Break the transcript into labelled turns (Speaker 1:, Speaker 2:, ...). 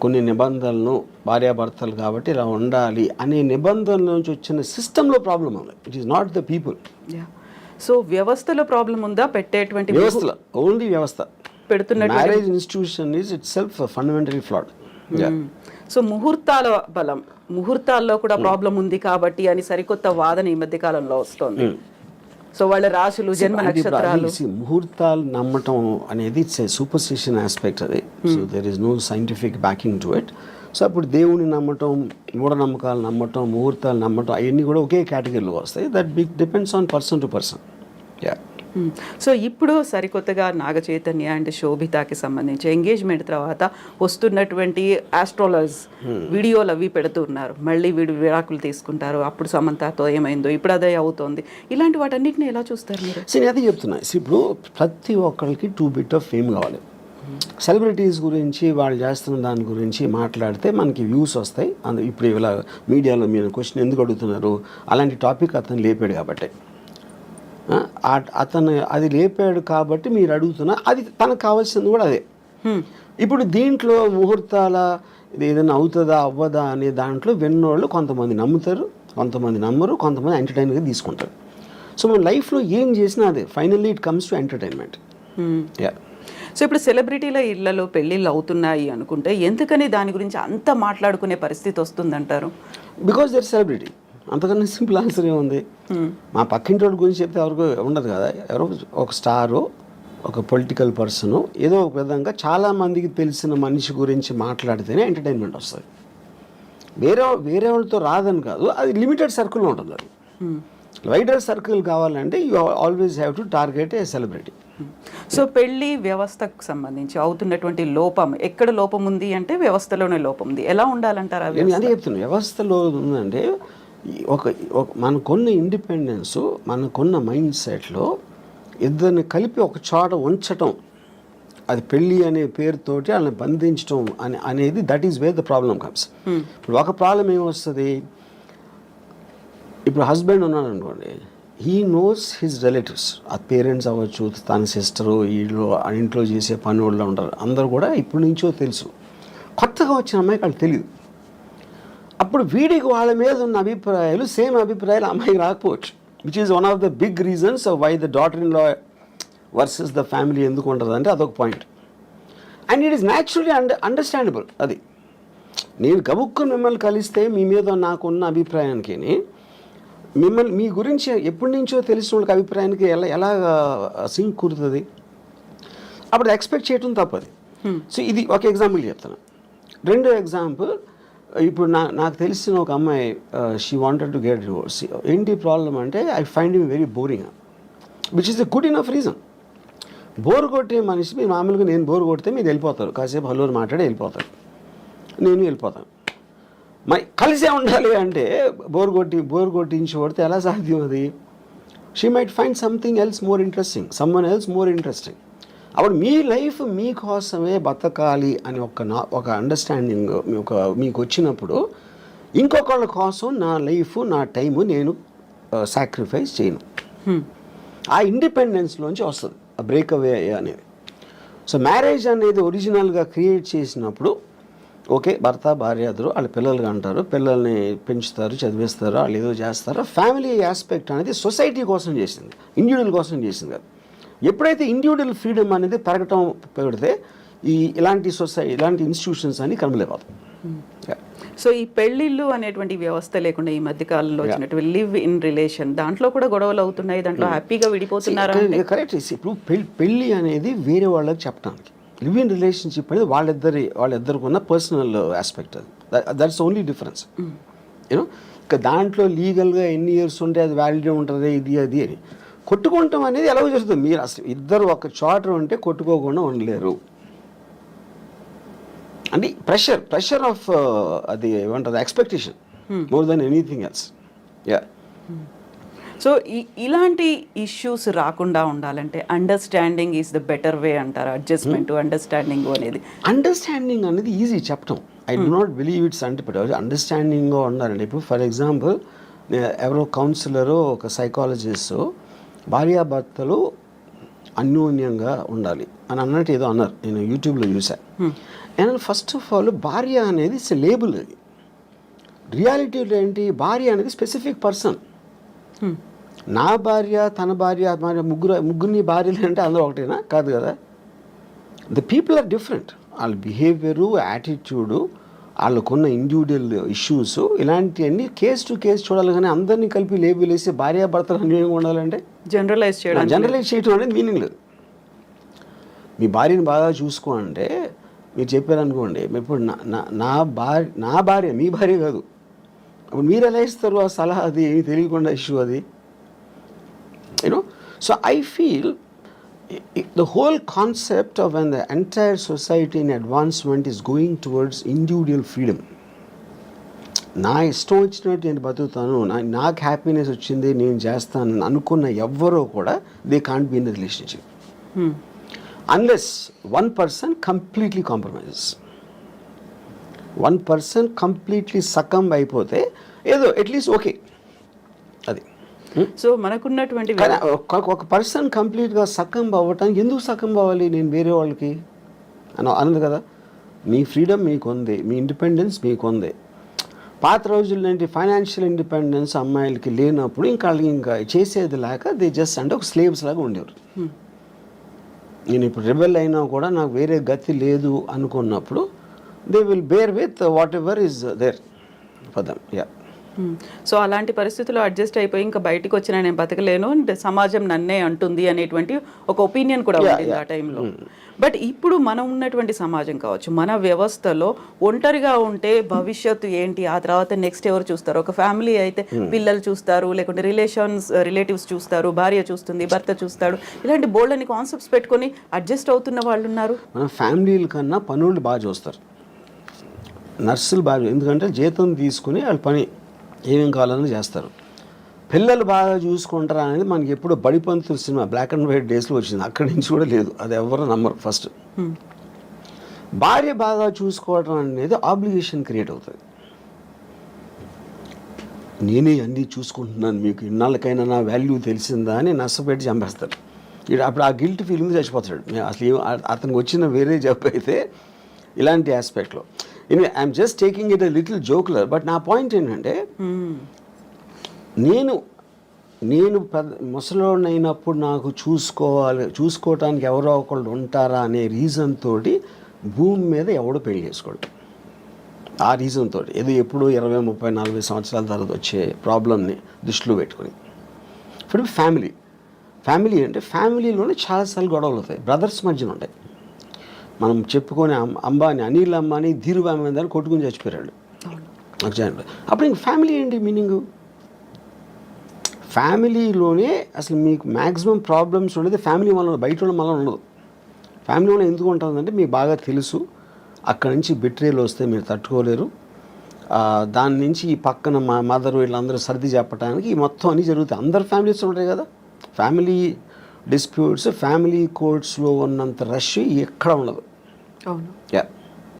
Speaker 1: కొన్ని నిబంధనలను భార్యాభర్తలు కాబట్టి ఇలా ఉండాలి అనే నిబంధనల నుంచి వచ్చిన సిస్టంలో ప్రాబ్లం ఉంది. It is not the people.
Speaker 2: So వ్యవస్థలో ప్రాబ్లం ఉందా? పెట్టేటువంటి
Speaker 1: వ్యవస్థలో ఓన్లీ వ్యవస్థ
Speaker 2: పెడుతున్న
Speaker 1: marriage institution is itself fundamentally flawed.
Speaker 2: So ముహూర్తాల బలం, ముహూర్తాల్లో కూడా ప్రాబ్లం ఉంది కాబట్టి అని సరికొత్త వాదన ఈ మధ్య కాలంలో వస్తుంది. సో వాళ్ళ రాశులు, జన్మ నక్షత్రాలు,
Speaker 1: ముహూర్తాలు నమ్మటం అనేది ఇట్స్ ఏ సూపర్స్టిషన్ ఆస్పెక్ట్ అది. So there is no scientific backing to it. So అప్పుడు దేవుని నమ్మటం, మూఢనమ్మకాలు నమ్మటం, ముహూర్తాలు నమ్మటం అవన్నీ కూడా ఒకే కేటగిరీలో వస్తాయి. That depends on person to person.
Speaker 2: So ఇప్పుడు సరికొత్తగా నాగ చైతన్య అండ్ శోభితాకి సంబంధించి ఎంగేజ్మెంట్ తర్వాత వస్తున్నటువంటి ఆస్ట్రాలజర్స్ వీడియోలు అవి పెడుతున్నారు. మళ్ళీ వీడు విడాకులు తీసుకుంటారు, అప్పుడు సమంతతో ఏమైందో ఇప్పుడు అదే అవుతోంది. ఇలాంటి వాటన్నిటిని ఎలా చూస్తారు మీరు?
Speaker 1: నేను అదే చెప్తున్నా. ఇప్పుడు ప్రతి ఒక్కరికి టూ బిట్ ఆఫ్ ఫేమ్ కావాలి. సెలబ్రిటీస్ గురించి వాళ్ళు చేస్తున్న దాని గురించి మాట్లాడితే మనకి వ్యూస్ వస్తాయి. ఇప్పుడు ఇలా మీడియాలో మీరు క్వశ్చన్ ఎందుకు అడుగుతున్నారు, అలాంటి టాపిక్ అతను లేపాడు కాబట్టి, అతను అది లేపాడు కాబట్టి మీరు అడుగుతున్నా, అది తనకు కావాల్సింది కూడా అదే. ఇప్పుడు దీంట్లో ముహూర్తాల ఇది ఏదైనా అవుతుందా అవ్వదా అనే దాంట్లో విన్నోళ్ళు కొంతమంది నమ్ముతారు, కొంతమంది నమ్మరు, కొంతమంది ఎంటర్టైన్గా తీసుకుంటారు. సో మన లైఫ్లో ఏం చేసినా అదే finally it comes to entertainment.
Speaker 2: So ఇప్పుడు సెలబ్రిటీల ఇళ్లలో పెళ్ళిళ్ళు అవుతున్నాయి అనుకుంటే ఎందుకని దాని గురించి అంత మాట్లాడుకునే పరిస్థితి వస్తుందంటారు?
Speaker 1: Because they're celebrity. అంతకన్నా సింపుల్ ఆన్సర్ ఏముంది? మా పక్కింటి వాళ్ళ గురించి చెప్తే ఎవరికి ఉండదు కదా. ఎవరో ఒక స్టారు, ఒక పొలిటికల్ పర్సను, ఏదో ఒక విధంగా చాలామందికి తెలిసిన మనిషి గురించి మాట్లాడితేనే ఎంటర్టైన్మెంట్ వస్తుంది. వేరే వాళ్ళతో రాదని కాదు, అది లిమిటెడ్ సర్కిల్లో ఉంటుంది. అది వైడర్ సర్కిల్ కావాలంటే you always have to target A celebrity.
Speaker 2: So పెళ్లి వ్యవస్థకు సంబంధించి అవుతున్నటువంటి లోపం, ఎక్కడ లోపం ఉంది అంటే వ్యవస్థలోనే లోపం ఉంది. ఎలా ఉండాలంటారు?
Speaker 1: అదే చెప్తున్నాను. వ్యవస్థలో ఉందంటే మనకున్న ఇండిపెండెన్స్, మనకున్న మైండ్ సెట్లో ఇద్దరిని కలిపి ఒక చోట ఉంచటం, అది పెళ్ళి అనే పేరుతోటి వాళ్ళని బంధించడం అనేది that is where the problem comes. ఇప్పుడు ఒక ప్రాబ్లం ఏమొస్తుంది, ఇప్పుడు హస్బెండ్ ఉన్నాడు అనుకోండి, హీ నోస్ హిజ్ రిలేటివ్స్, ఆ పేరెంట్స్ అవ్వచ్చు, తన సిస్టరు, ఇంట్లో చేసే పని వాళ్ళు ఉంటారు, అందరూ కూడా ఇప్పటి నుంచో తెలుసు. కొత్తగా వచ్చిన అమ్మాయికి వాళ్ళు తెలియదు. అప్పుడు వీడికి వాళ్ళ మీద ఉన్న అభిప్రాయాలు సేమ్ అభిప్రాయాలు అమ్మాయికి రాకపోవచ్చు, which is one of the big reasons why the daughter in law versus the family ఎందుకు ఉంటుంది అంటే అదొక point. And it is naturally understandable. అది నేను గబుక్కుని మిమ్మల్ని కలిస్తే మీ మీద నాకున్న అభిప్రాయానికి, మీ గురించి ఎప్పటి నుంచో తెలిసిన వాళ్ళకి అభిప్రాయానికి ఎలా సింక్ కుదురుతుంది? అప్పుడు ఎక్స్పెక్ట్ చేయటం తప్పది. సో ఇది ఒక ఎగ్జాంపుల్ చెప్తాను. రెండో ఎగ్జాంపుల్, ఇప్పుడు నాకు తెలిసిన ఒక అమ్మాయి, she wanted to get divorce. ఏంటి ప్రాబ్లం అంటే, I find him very boring, which is a good enough reason. Bore కొట్టే మనిషి, మీరు మామూలుగా నేను బోర్ కొడితే మీరు వెళ్ళిపోతారు, కాసేపు హలో మాట్లాడి వెళ్ళిపోతారు, నేను వెళ్ళిపోతాను. కలిసే ఉండాలి అంటే బోర్ కొట్టించి కొడితే ఎలా సాధ్యం? అది she might find something else more interesting, someone else more interesting. అప్పుడు మీ లైఫ్ మీకోసమే బతకాలి అని ఒక అండర్స్టాండింగ్ మీకు వచ్చినప్పుడు, ఇంకొకళ్ళ కోసం నా లైఫ్, నా టైము నేను సాక్రిఫైస్ చేయను. ఆ ఇండిపెండెన్స్లోంచి వస్తుంది ఆ బ్రేక్అవే అనేది. సో మ్యారేజ్ అనేది ఒరిజినల్గా క్రియేట్ చేసినప్పుడు ఓకే, భర్త భార్య ఇద్దరు వాళ్ళ పిల్లలుగా అంటారు, పిల్లల్ని పెంచుతారు, చదివిస్తారు, వాళ్ళు ఏదో చేస్తారు. ఫ్యామిలీ ఆస్పెక్ట్ అనేది సొసైటీ కోసం చేసింది, ఇండివిజువల్ కోసం చేసింది కాదు. ఎప్పుడైతే ఇండివిజువల్ ఫ్రీడమ్ అనేది పెడితే ఇలాంటి ఇన్స్టిట్యూషన్స్ అని కనబలేకపోతాయి.
Speaker 2: సో ఈ పెళ్ళిళ్ళు అనేటువంటి వ్యవస్థ లేకుండా ఈ మధ్య కాలంలో వచ్చినటువంటి లివ్ ఇన్ రిలేషన్, దాంట్లో కూడా గొడవలు అవుతున్నాయి, దాంట్లో హ్యాపీగా విడిపోతున్నారు.
Speaker 1: కరెక్ట్. ఇప్పుడు పెళ్ళి అనేది వేరే వాళ్ళకి చెప్పడానికి, లివ్ ఇన్ రిలేషన్షిప్ అనేది వాళ్ళిద్దరికి ఉన్న పర్సనల్ ఆస్పెక్ట్. అది దట్స్ ఓన్లీ డిఫరెన్స్. యూనో, ఇంకా దాంట్లో లీగల్గా ఎన్ని ఇయర్స్ ఉంటే అది వ్యాలిడ్ ఉంటుంది, ఇది అది అని. కొట్టుకుంటాం అనేది ఎలా జరుగుతుంది? మీరు అసలు ఇద్దరు ఒక చోట ఉంటే కొట్టుకోకుండా ఉండలేరు. అంటే ప్రెషర్ ఆఫ్ అది ఏమంటుంది, expectation more than anything else. Yeah.
Speaker 2: So ఇలాంటి ఇష్యూస్ రాకుండా ఉండాలంటే understanding is the better way అంటారు. అడ్జస్ట్మెంట్, అండర్స్టాండింగ్
Speaker 1: అనేది ఈజీ చెప్పటం. I do not believe it's అండర్స్టాండింగ్గా ఉండాలండి. ఇప్పుడు ఫర్ ఎగ్జాంపుల్, ఎవరో కౌన్సిలరు, ఒక సైకాలజిస్ట్, భార్యాభర్తలు అన్యోన్యంగా ఉండాలి అని అన్నట్టు ఏదో అన్నారు, నేను యూట్యూబ్లో చూసాను. అండ్ ఫస్ట్ ఆఫ్ ఆల్ భార్య అనేది ఇట్స్ లేబుల్. అది రియాలిటీలో ఏంటి, భార్య అనేది స్పెసిఫిక్ పర్సన్. నా భార్య, తన భార్య, ముగ్గురిని భార్యలు అంటే అందరూ ఒకటేనా? కాదు కదా. The people are different. వాళ్ళ బిహేవియరు, యాటిట్యూడు, వాళ్ళకున్న ఇండివిజువల్ ఇష్యూస్, ఇలాంటివన్నీ కేస్ టు కేస్ చూడాలి. కానీ అందరినీ కలిపి లేబుల్ వేసి భార్యాభర్తలు అన్యోన్యంగా ఉండాలంటే
Speaker 2: జనరలైజ్
Speaker 1: చేయడం అనేది మీనింగ్ లేదు. మీ భార్యని బాగా చూసుకో అంటే మీరు చెప్పారనుకోండి, ఇప్పుడు నా భార్య మీ భార్య కాదు, అప్పుడు మీరు ఎలా ఇస్తారు ఆ సలహా? అది ఏమి తెలియకుండా ఇష్యూ అది, you know. So I feel the whole concept of when the entire society in advancement is going towards individual freedom. నా ఇష్టం వచ్చినట్టు నేను బతుకుతాను, నాకు హ్యాపీనెస్ వచ్చింది నేను చేస్తాను అనుకున్న ఎవ్వరూ కూడా they can't be in the relationship unless one person completely compromises. One person completely succumb అయిపోతే ఏదో అట్లీస్ట్ ఓకే అది.
Speaker 2: సో మనకున్నటువంటి
Speaker 1: ఒక పర్సన్ కంప్లీట్గా సకంబ్ అవ్వటానికి ఎందుకు సకంబ్ అవ్వాలి నేను వేరే వాళ్ళకి అన్నది కదా. మీ ఫ్రీడమ్ మీకు ఉంది, మీ ఇండిపెండెన్స్ మీకు ఉంది. పాత రోజుల్లో ఏంటి, ఫైనాన్షియల్ ఇండిపెండెన్స్ అమ్మాయిలకి లేనప్పుడు ఇంకా చేసేది లేక దే జస్ట్ అంటే ఒక స్లేవ్స్ లాగా ఉండేవారు. నేను ఇప్పుడు రెబెల్ అయినా కూడా నాకు వేరే గతి లేదు అనుకున్నప్పుడు they will bear with whatever is there for them. Yeah.
Speaker 2: So అలాంటి పరిస్థితుల్లో అడ్జస్ట్ అయిపోయి ఇంకా బయటకు వచ్చిన నేను బతకలేను, సమాజం నన్నే అంటుంది అనేటువంటి ఒక ఒపీనియన్ కూడా ఉంది ఆ టైంలో. బట్ ఇప్పుడు మనం ఉన్నటువంటి సమాజం కావచ్చు, మన వ్యవస్థలో ఒంటరిగా ఉంటే భవిష్యత్తు ఏంటి, ఆ తర్వాత నెక్స్ట్ ఎవరు చూస్తారు? ఒక ఫ్యామిలీ అయితే పిల్లలు చూస్తారు, లేకుంటే రిలేటివ్స్ చూస్తారు, భార్య చూస్తుంది, భర్త చూస్తాడు, ఇలాంటి బోల్డని కాన్సెప్ట్స్ పెట్టుకొని అడ్జస్ట్ అవుతున్న వాళ్ళు ఉన్నారు.
Speaker 1: మన ఫ్యామిలీల కన్నా పనులు బాగా చూస్తారు, నర్సులు బాగా, ఎందుకంటే జీతం తీసుకుని వాళ్ళు పని ఏమేం కావాలని చేస్తారు. పిల్లలు బాగా చూసుకుంటారా అనేది మనకి ఎప్పుడు బడిపంతుల సినిమా బ్లాక్ అండ్ వైట్ డేస్లో వచ్చింది, అక్కడి నుంచి కూడా లేదు, అది ఎవరు నమ్మరు. ఫస్ట్ భార్య బాగా చూసుకోవడం అనేది ఆబ్లిగేషన్ క్రియేట్ అవుతుంది. నేనే అన్నీ చూసుకుంటున్నాను, మీకు ఇన్నాళ్ళకైనా నా వాల్యూ తెలిసిందా అని నష్టపెట్టి చంపేస్తాడు. అప్పుడు ఆ గిల్ట్ ఫీలింగ్ చచ్చిపోతాడు. అసలు అతనికి వచ్చిన వేరే జాబ్ అయితే ఇలాంటి ఆస్పెక్ట్లో. I'm just taking it a little jocular. But నా పాయింట్ ఏంటంటే, నేను ముసలోడిని అయినప్పుడు నాకు చూసుకోవటానికి ఎవరో ఒకళ్ళు ఉంటారా అనే రీజన్ తోటి భూమి మీద ఎవడో పెళ్లి చేసుకోడు. ఆ రీజన్ తోటి ఏదో ఎప్పుడో 20, 30, 40 సంవత్సరాల తర్వాత వచ్చే ప్రాబ్లమ్ని దృష్టిలో పెట్టుకొని. ఇప్పుడు ఫ్యామిలీ అంటే ఫ్యామిలీలోనే చాలాసార్లు గొడవలు అవుతాయి, బ్రదర్స్ మధ్యన ఉంటాయి. మనం చెప్పుకొని అనిల్ అంబానీ ధీరుభాయ్ అంబానీ కొట్టుకుని చచ్చిపోయాడు. అప్పుడు ఇంక ఫ్యామిలీ ఏంటి మీనింగు? ఫ్యామిలీలోనే అసలు మీకు మ్యాక్సిమం ప్రాబ్లమ్స్ ఉండేది ఫ్యామిలీ వల్ల, బయట ఉన్న వల్ల ఉండదు. ఫ్యామిలీ వల్ల ఎందుకు ఉంటుందంటే మీకు బాగా తెలుసు, అక్కడి నుంచి బిట్రేలు వస్తే మీరు తట్టుకోలేరు, దాని నుంచి ఈ పక్కన మా మదర్ వీళ్ళందరూ సర్ది చెప్పడానికి మొత్తం అన్నీ జరుగుతాయి. అందరు ఫ్యామిలీస్ ఉంటాయి కదా. ఫ్యామిలీ డిస్ప్యూట్స్, ఫ్యామిలీ కోర్ట్స్లో ఉన్నంత రష్ ఎక్కడ ఉండదు.
Speaker 2: అవును.
Speaker 1: యా.